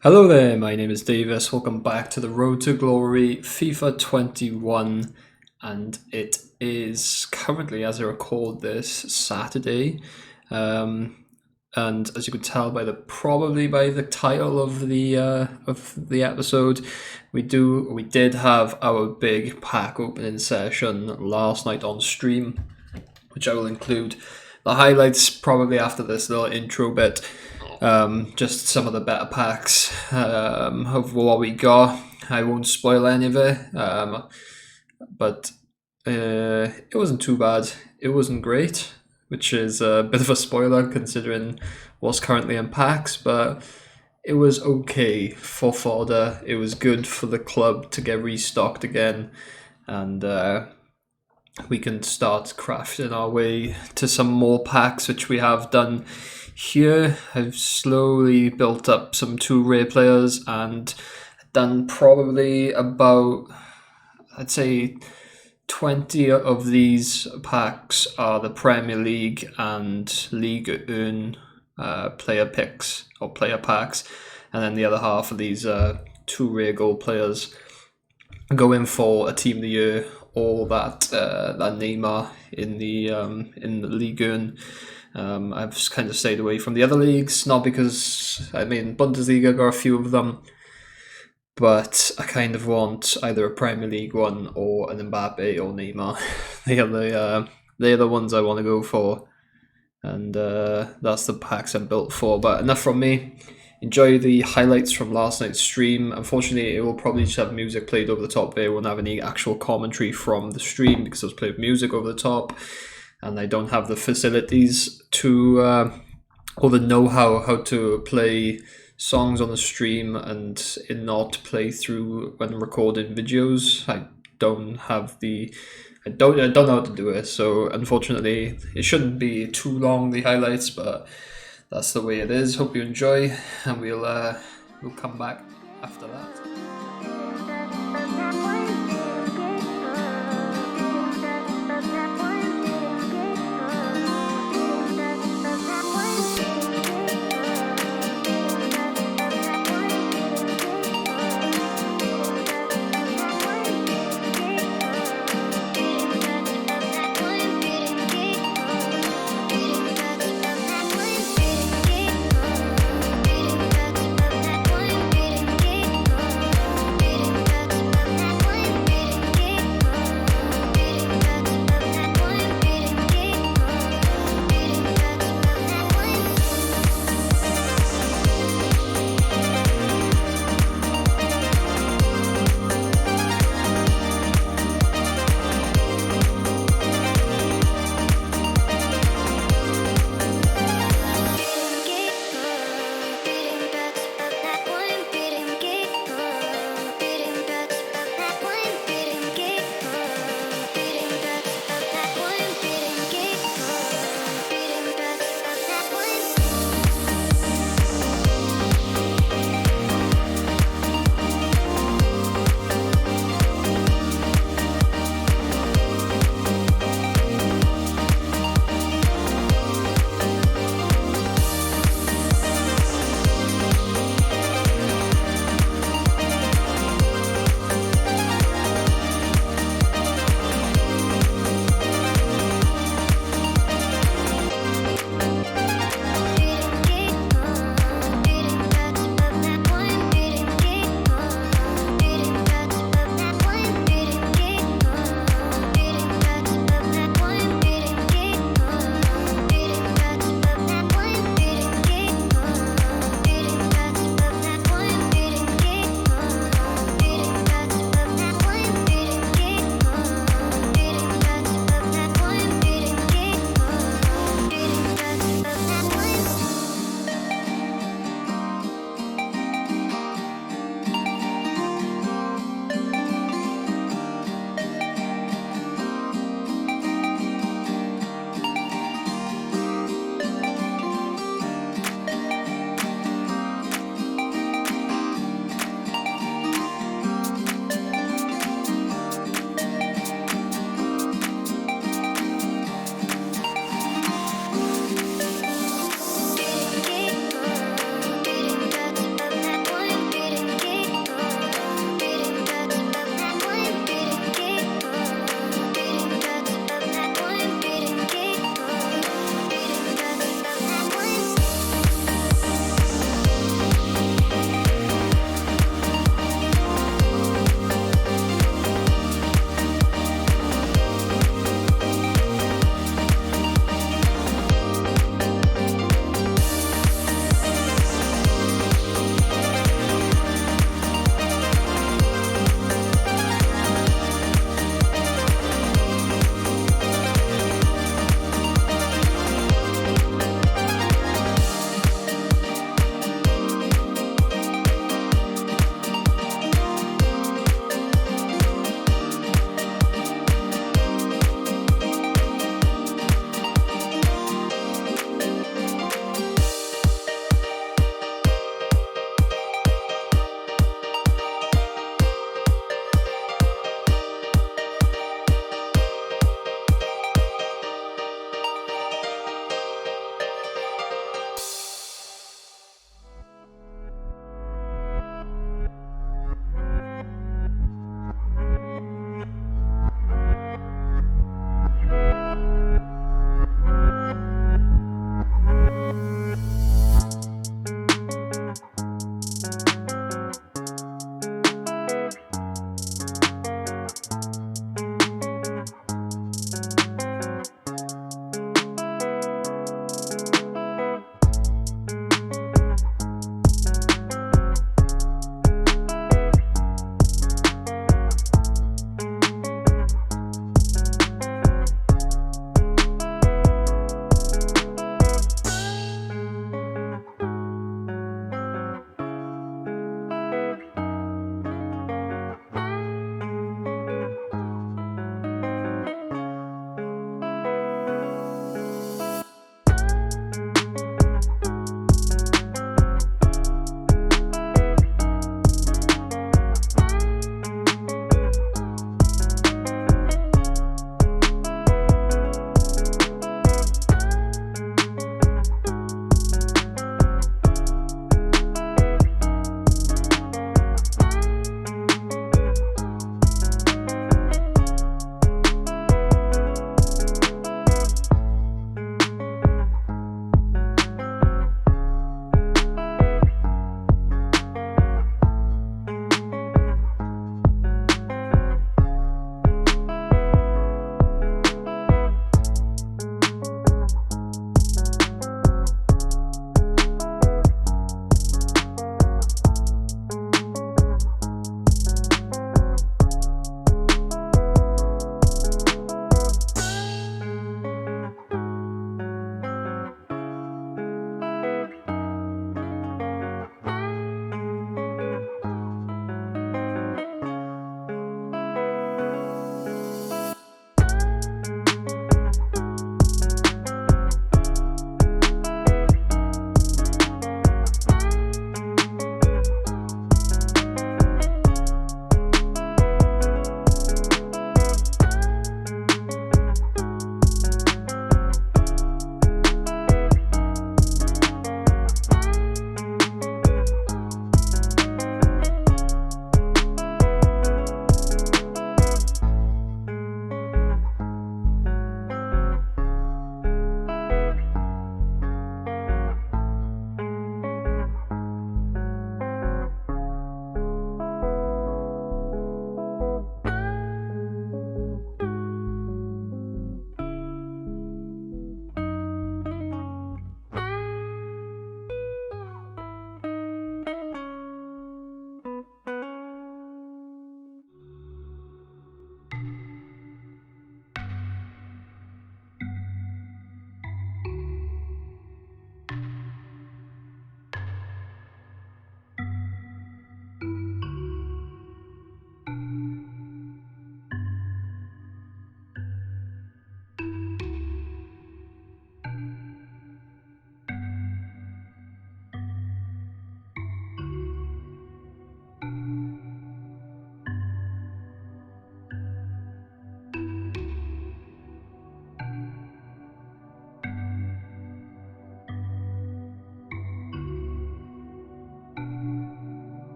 Hello there, my name is Davis. Welcome back to the Road to Glory FIFA 21, and it is currently, as I record this, Saturday. And as you could tell by the title of the episode, we did have our big pack opening session last night on stream, which I will include the highlights probably after this little intro bit. Just some of the better packs of what we got. I won't spoil any of it, but it wasn't too bad. It wasn't great, which is a bit of a spoiler considering what's currently in packs, but it was okay for fodder. It was good for the club to get restocked again, and we can start crafting our way to some more packs, which we have done here. I've slowly built up some 2 rare players and done probably about, I'd say, 20 of these packs are the Premier League and League 1 player picks or player packs, and then the other half of these 2 rare gold players going for a Team of the Year or that Neymar in the League 1. I've just kind of stayed away from the other leagues, not because, Bundesliga got a few of them, but I kind of want either a Premier League one or an Mbappe or Neymar. They are the ones I want to go for, and that's the packs I'm built for. But enough from me. Enjoy the highlights from last night's stream. Unfortunately, it will probably just have music played over the top there. It won't have any actual commentary from the stream because I was playing music over the top, and I don't have the facilities to or the know-how how to play songs on the stream and it not play through when recording videos. I don't know how to do it, so unfortunately it shouldn't be too long, the highlights, but that's the way it is. Hope you enjoy, and we'll come back after that.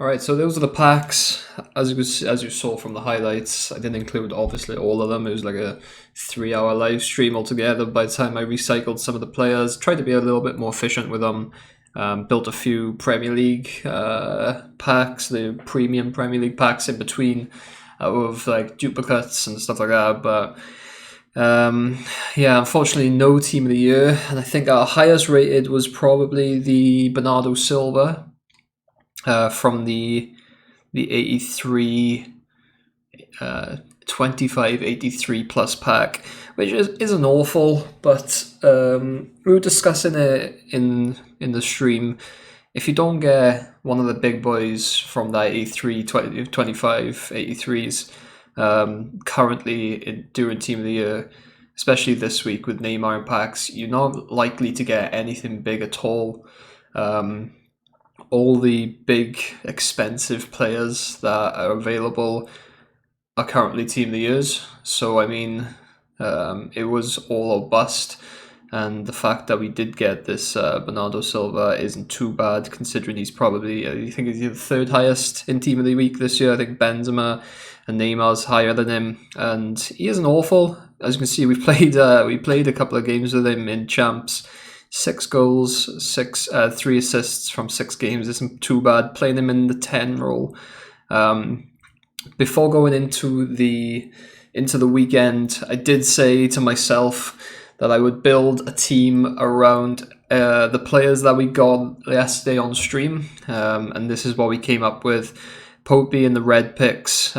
Alright, so those are the packs. As you saw from the highlights, I didn't include obviously all of them. It was like a 3-hour live stream altogether by the time I recycled some of the players. Tried to be a little bit more efficient with them. Built a few Premier League packs, the premium Premier League packs in between of like duplicates and stuff like that. But yeah, unfortunately no team of the year. And I think our highest rated was probably the Bernardo Silva from the 83 25 83 plus pack, which isn't awful, but we were discussing it in the stream. If you don't get one of the big boys from that 83 25 83s currently during team of the year, especially this week with Neymar and packs, you're not likely to get anything big at all. All the big, expensive players that are available are currently team of the years. So, I mean, it was all or bust. And the fact that we did get this Bernardo Silva isn't too bad, considering he's probably, I think he's the third highest in team of the week this year. I think Benzema and Neymar's higher than him. And he isn't awful. As you can see, we played a couple of games with him in Champs. 6 goals, 3 assists from 6 games isn't too bad. Playing him in the 10 role. Before going into the weekend, I did say to myself that I would build a team around the players that we got yesterday on stream, and this is what we came up with. TOTY and the red picks.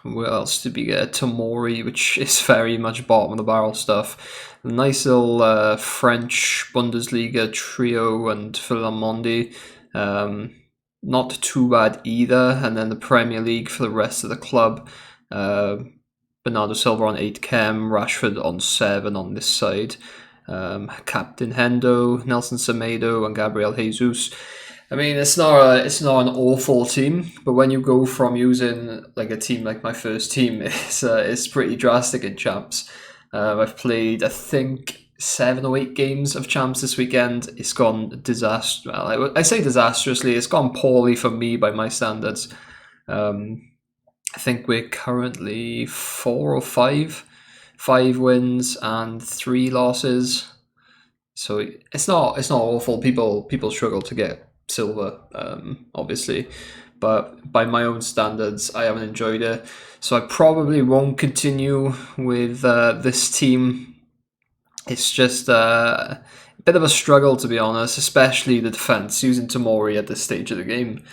What else did we get? Tomori, which is very much bottom of the barrel stuff. Nice little French Bundesliga trio and Philamondi. Not too bad either. And then the Premier League for the rest of the club. Bernardo Silva on 8 chem, Rashford on 7 on this side. Captain Hendo, Nelson Semedo, and Gabriel Jesus. I mean, it's not an awful team, but when you go from using like a team like my first team, it's pretty drastic in Champs. I've played, I think, 7 or 8 games of Champs this weekend. It's gone disaster. Well, I say disastrously. It's gone poorly for me by my standards. I think we're currently 4 or 5 wins and 3 losses. So it's not awful. People struggle to get silver, obviously, but by my own standards, I haven't enjoyed it. So I probably won't continue with this team. It's just a bit of a struggle, to be honest, especially the defense, using Tomori at this stage of the game.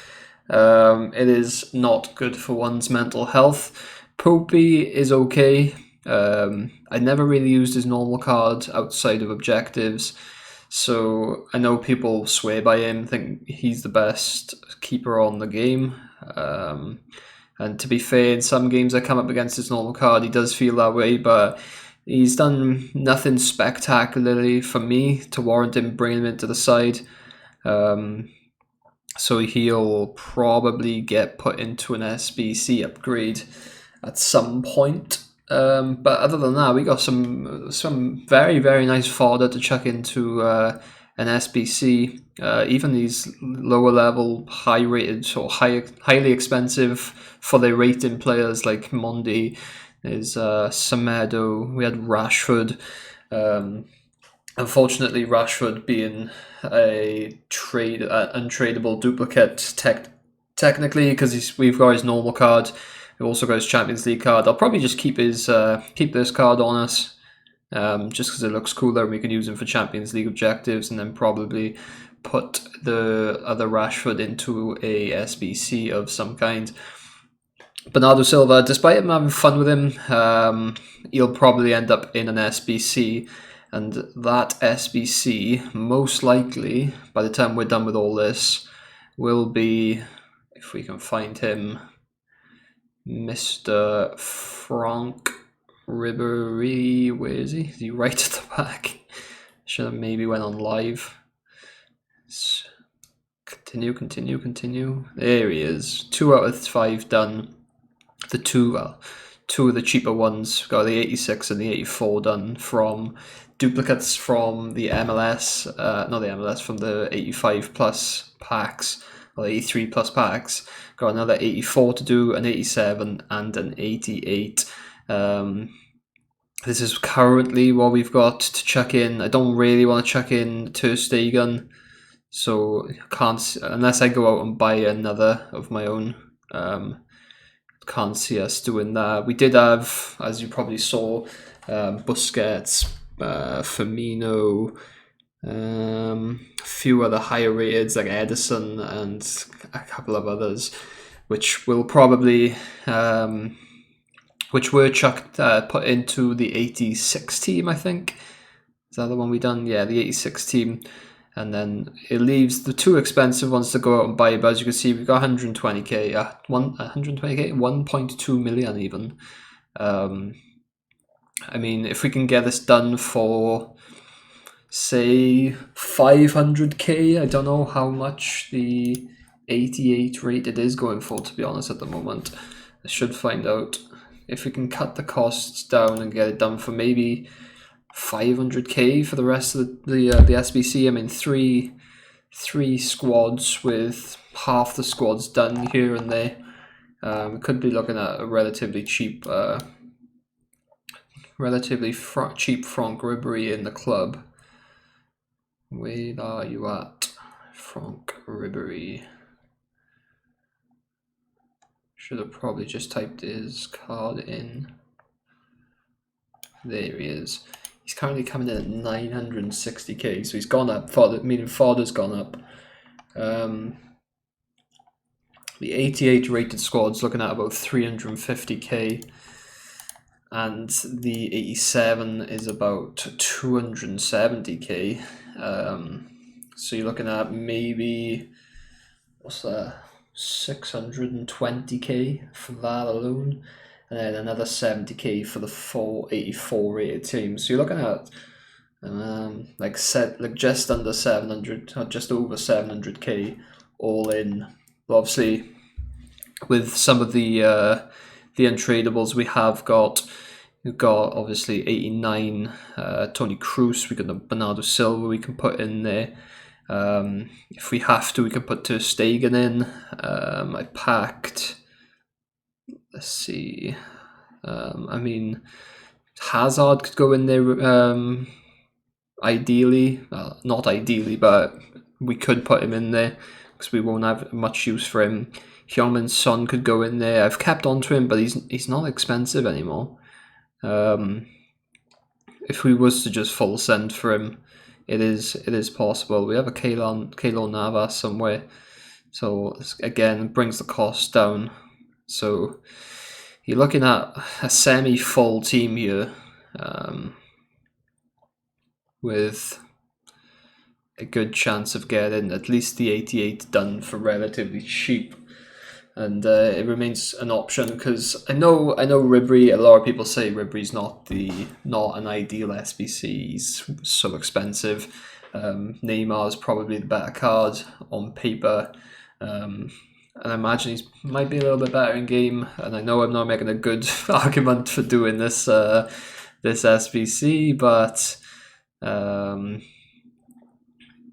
It is not good for one's mental health. Popey is okay. I never really used his normal card outside of objectives, so I know people swear by him, think he's the best keeper on the game. And to be fair, in some games I come up against his normal card, he does feel that way, but he's done nothing spectacularly for me to warrant him bringing him into the side. So he'll probably get put into an SBC upgrade at some point. But other than that, we got some very, very nice fodder to chuck into an SBC. Even these lower level, high rated or highly expensive for their rating players like Mondi, there's Semedo, we had Rashford. Unfortunately, Rashford being a untradeable duplicate technically, because we've got his normal card. We've also got his Champions League card. I'll probably just keep this card on us, just because it looks cooler and we can use him for Champions League objectives, and then probably put the other Rashford into a SBC of some kind. Bernardo Silva, despite him having fun with him, he'll probably end up in an SBC, and that SBC, most likely, by the time we're done with all this, will be, if we can find him, Mr. Frank Ribéry. Where is he? Is he right at the back? Should have maybe went on live. Continue. There he is. 2 out of 5 done. The two of the cheaper ones, got the 86 and the 84 done from duplicates from the MLS, not the MLS, from the 85 plus packs or 83 plus packs. Got another 84 to do, an 87 and an 88. This is currently what we've got to chuck in. I don't really want to chuck in Ter Stegen, so can't, unless I go out and buy another of my own. Can't see us doing that. We did have, as you probably saw, Busquets, Firmino, a few other higher rateds like Edison and a couple of others, which will probably which were chucked put into the 86 team, I think. Is that the one we done? Yeah, the 86 team. And then it leaves the two expensive ones to go out and buy. But as you can see, we've got 120k, 120k, 1.2 million even. I mean, if we can get this done for, say, 500k, I don't know how much the 88 rated is going for, to be honest, at the moment. I should find out. If we can cut the costs down and get it done for maybe 500k for the rest of the SBC. I mean, three squads with half the squads done here and there. We could be looking at a relatively cheap Franck Ribéry in the club. Where are you at, Franck Ribéry? Should have probably just typed his card in. There he is. He's currently coming in at 960k, so he's gone up. Meaning Fodder's gone up. The 88 rated squad's looking at about 350k, and the 87 is about 270k. So you're looking at maybe, what's that, 620k for that alone, and then another 70k for the 484 rated team. So you're looking at like just under 700, or just over 700k all in. But obviously, with some of the untradables we have got, we've got obviously 89 Tony Kroos. We got the Bernardo Silva we can put in there. If we have to, we can put Ter Stegen in. I packed, let's see, I mean, Hazard could go in there, ideally, not ideally, but we could put him in there because we won't have much use for him. Heung-min Son could go in there. I've kept on to him, but he's not expensive anymore. If we was to just full send for him, it is possible. We have a Keylor Navas somewhere, so again brings the cost down. So you're looking at a semi-full team here, with a good chance of getting at least the 88 done for relatively cheap. And it remains an option because I know Ribéry. A lot of people say Ribéry's not an ideal SBC. He's so expensive. Neymar is probably the better card on paper, and I imagine he might be a little bit better in game. And I know I'm not making a good argument for doing this this SBC, but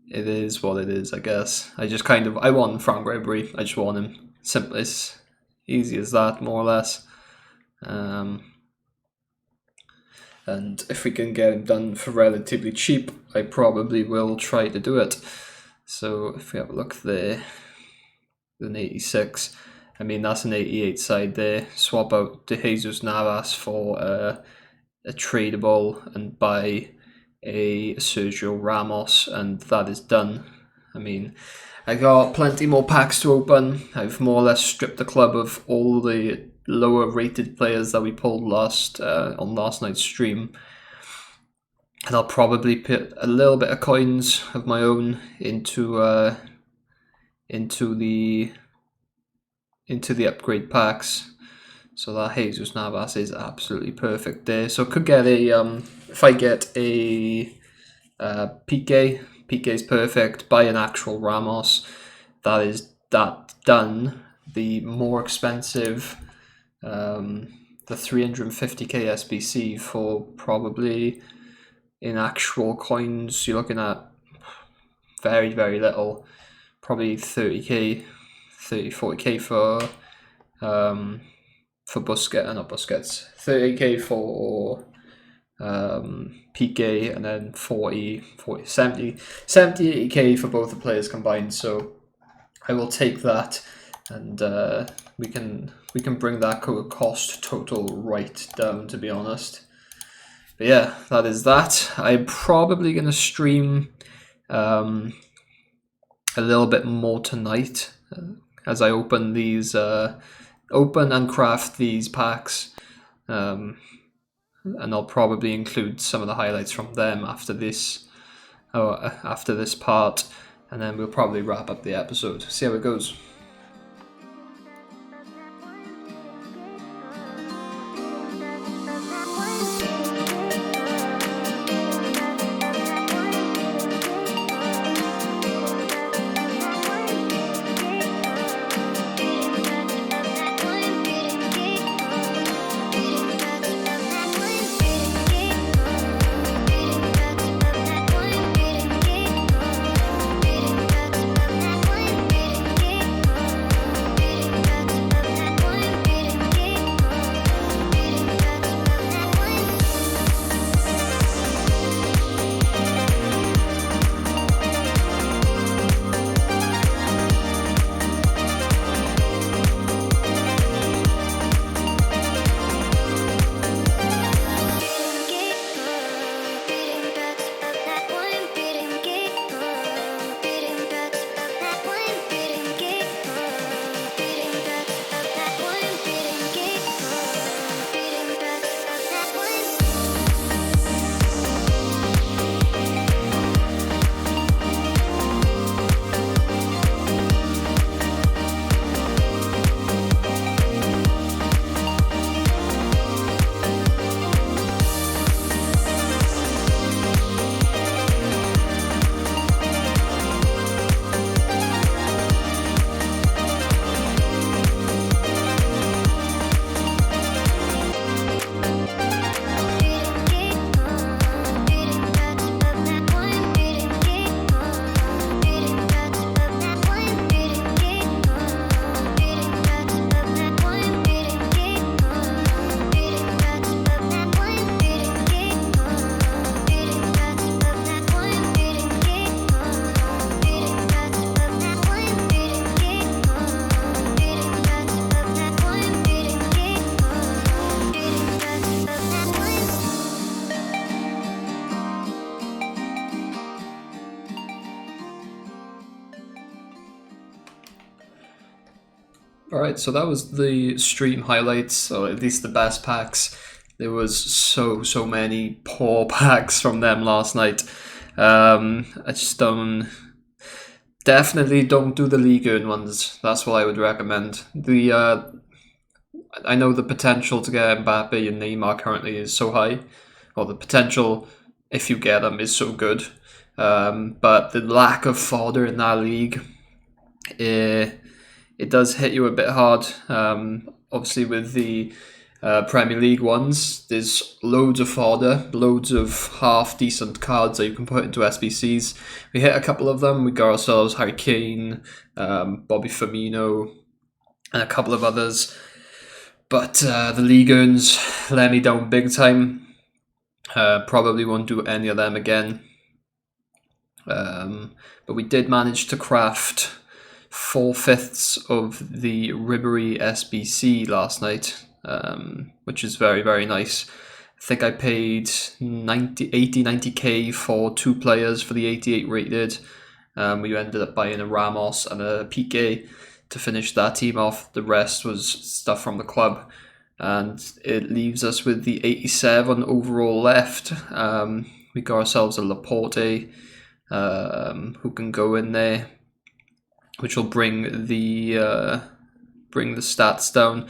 it is what it is, I guess. I want Franck Ribéry. I just want him. Simple, as easy as that, more or less. And if we can get him done for relatively cheap, I probably will try to do it. So if we have a look there, an 86. I mean, that's an 88 side there. Swap out De Jesus Navas for a tradable and buy a Sergio Ramos, and that is done. I mean, I got plenty more packs to open. I've more or less stripped the club of all the lower rated players that we pulled on last night's stream. And I'll probably put a little bit of coins of my own into the upgrade packs. So that Jesus Navas is absolutely perfect there. So I could get if I get a Piqué. Piqué's perfect. Buy an actual Ramos. That done. The more expensive, the 350k SBC for probably, in actual coins, you're looking at very, very little. Probably 30k 40k for Busquets, not Busquets, 30k for Piqué, and then 70, 80k for both the players combined. So I will take that, and we can bring that cost total right down, to be honest. But yeah, that is that. I'm probably going to stream a little bit more tonight as I open these, open and craft these packs. And I'll probably include some of the highlights from them after this part, and then we'll probably wrap up the episode. See how it goes. Alright, so that was the stream highlights, or at least the best packs. There was so many poor packs from them last night. I just definitely don't do the League Earn ones. That's what I would recommend. I know the potential to get Mbappe and Neymar currently is so high, or the potential, if you get them, is so good. But the lack of fodder in that league, it does hit you a bit hard. Obviously with the Premier League ones, there's loads of fodder, loads of half-decent cards that you can put into SBCs. We hit a couple of them. We got ourselves Harry Kane, Bobby Firmino, and a couple of others. But the League Earns let me down big time. Probably won't do any of them again. But we did manage to craft 4/5 of the Ribery SBC last night, which is very, very nice. I think I paid 90k for 2 players for the 88 rated. We ended up buying a Ramos and a Piqué to finish that team off. The rest was stuff from the club, and it leaves us with the 87 overall left. We got ourselves a Laporte, who can go in there, which will bring the stats down.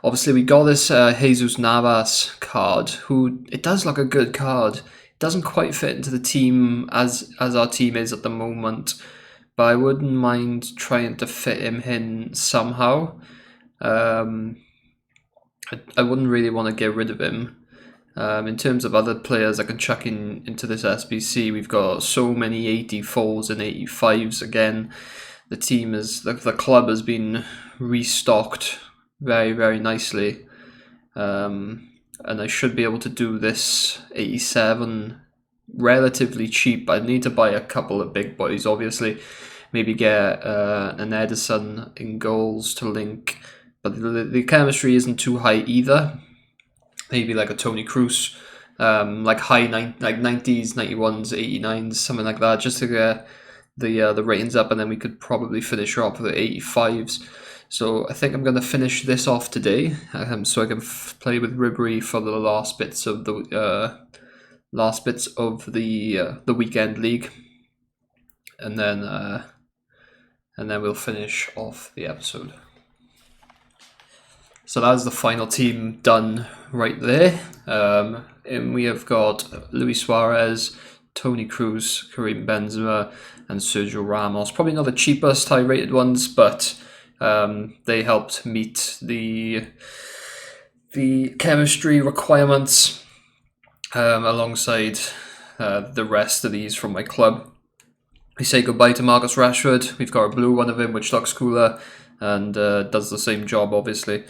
Obviously, we got this Jesus Navas card, who, it does look a good card. It doesn't quite fit into the team as our team is at the moment, but I wouldn't mind trying to fit him in somehow. I wouldn't really want to get rid of him. In terms of other players I can chuck into this SBC, we've got so many 84s and 85s again. the team is the club has been restocked very, very nicely, and I should be able to do this 87 relatively cheap. I need to buy a couple of big boys, obviously. Maybe get an Edison in goals to link, but the chemistry isn't too high either. Maybe like a Tony Cruz, like high 90s, 91s, 89s, something like that, just to get the ratings up, and then we could probably finish her off with the 85s. So I think I'm going to finish this off today, so I can play with Ribery for the last bits of the weekend league, and then we'll finish off the episode. So that's the final team done right there. And we have got Luis Suarez, Tony Cruz, Karim Benzema, and Sergio Ramos. Probably not the cheapest high-rated ones, but they helped meet the chemistry requirements alongside the rest of these from my club. We say goodbye to Marcus Rashford. We've got a blue one of him, which looks cooler and does the same job, obviously.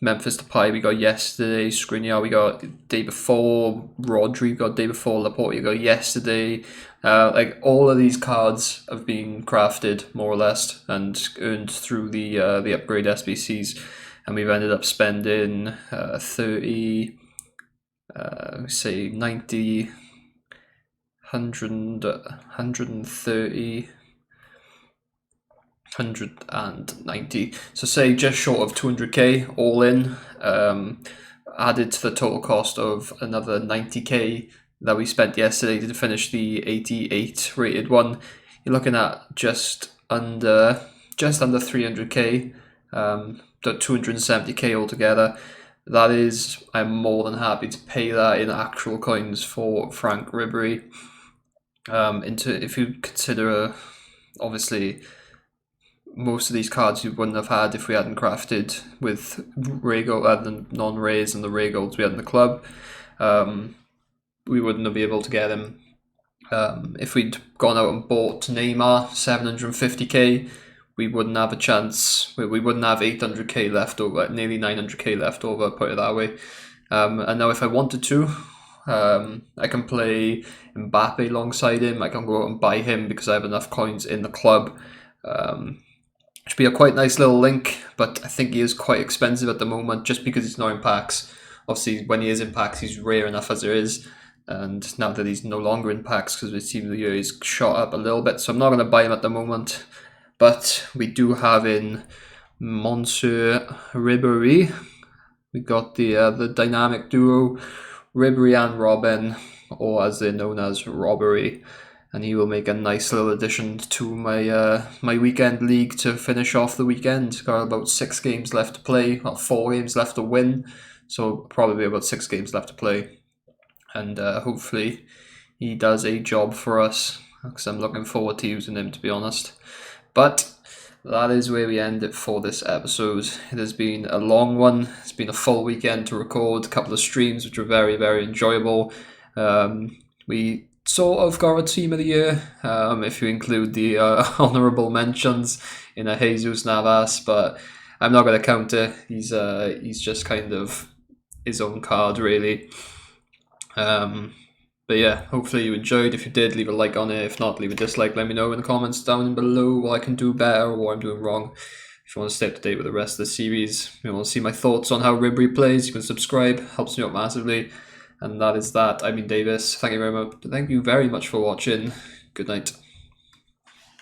Memphis Depay we got yesterday, Skriniar we got day before, Rodri we got day before, Laporte we got yesterday. Like all of these cards have been crafted more or less and earned through the upgrade SBCs, and we've ended up spending 30, say 90, 100, 130, 190, so say just short of 200k all in, added to the total cost of another 90k that we spent yesterday to finish the 88 rated one. You're looking at just under 300k, 270k altogether. That is, I'm more than happy to pay that in actual coins for Frank Ribery. If you consider, obviously, most of these cards you wouldn't have had if we hadn't crafted with the non-rays and the ray golds we had in the club. We wouldn't have been able to get him. If we'd gone out and bought Neymar 750k, we wouldn't have a chance. We wouldn't have 800k left over, nearly 900k left over, put it that way. And now if I wanted to, I can play Mbappe alongside him. I can go out and buy him because I have enough coins in the club. Should be a quite nice little link, but I think he is quite expensive at the moment just because he's not in packs. Obviously, when he is in packs, he's rare enough as there is. And now that he's no longer in packs because the team of the year is shot up a little bit, so I'm not going to buy him at the moment. But we do have in Monsieur Ribery. We got the dynamic duo, Ribery and Robin, or as they're known as, Robbery. And he will make a nice little addition to my my weekend league to finish off the weekend. Got about 6 games left to play, well, 4 games left to win, so probably about 6 games left to play. And hopefully he does a job for us, because I'm looking forward to using him, to be honest. But that is where we end it for this episode. It has been a long one. It's been a full weekend to record, a couple of streams which were very, very enjoyable. We sort of got a team of the year, if you include the honourable mentions in a Jesus Navas, but I'm not going to count it. He's just kind of his own card, really. But yeah, hopefully you enjoyed. If you did, leave a like on it. If not, leave a dislike. Let me know in the comments down below what I can do better or what I'm doing wrong. If you want to stay up to date with the rest of the series, if you want to see my thoughts on how Ribery plays, you can subscribe. Helps me out massively. And that is that. I've been Davis. Thank you very much for watching. Good night.